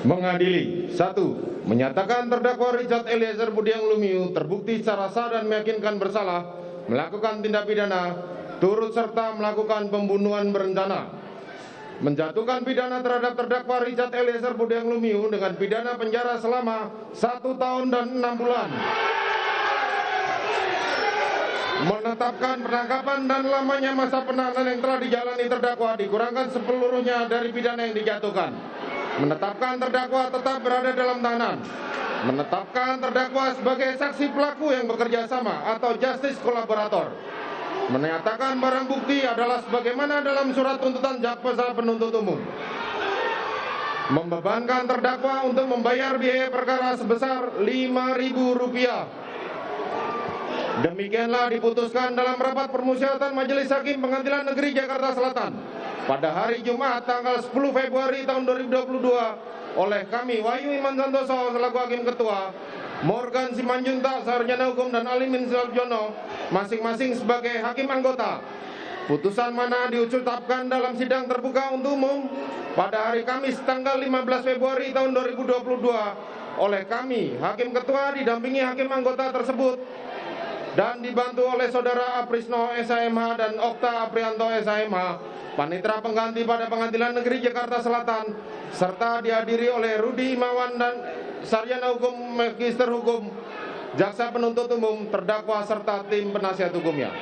Mengadili. 1. Menyatakan terdakwa Richard Eliezer Budiang Lumiu terbukti secara sah dan meyakinkan bersalah melakukan tindak pidana turut serta melakukan pembunuhan berencana, menjatuhkan pidana terhadap terdakwa Richard Eliezer Budiang Lumiu dengan pidana penjara selama 1 tahun dan 6 bulan, menetapkan penangkapan dan lamanya masa penahanan yang telah dijalani terdakwa dikurangkan sepeluruhnya dari pidana yang dijatuhkan, menetapkan terdakwa tetap berada dalam tahanan, menetapkan terdakwa sebagai saksi pelaku yang bekerja sama atau justice kolaborator, menyatakan barang bukti adalah sebagaimana dalam surat tuntutan jaksa penuntut umum, membebankan terdakwa untuk membayar biaya perkara sebesar Rp5.000. Demikianlah diputuskan dalam rapat permusyawaratan Majelis Hakim Pengadilan Negeri Jakarta Selatan pada hari Jumat tanggal 10 Februari tahun 2022 oleh kami Wahyu Iman Santoso selaku Hakim Ketua, Morgan Simanjuntak Sarjana Hukum dan Alimin Suljono masing-masing sebagai Hakim Anggota. Putusan mana diucapkan dalam sidang terbuka untuk umum pada hari Kamis tanggal 15 Februari tahun 2022 oleh kami Hakim Ketua didampingi Hakim Anggota tersebut dan dibantu oleh Saudara Aprisno SHMH dan Okta Aprianto SHMH, Panitera Pengganti pada Pengadilan Negeri Jakarta Selatan, serta dihadiri oleh Rudi Imawan dan Sarjana Hukum Magister Hukum, Jaksa Penuntut Umum, terdakwa serta tim penasihat hukumnya.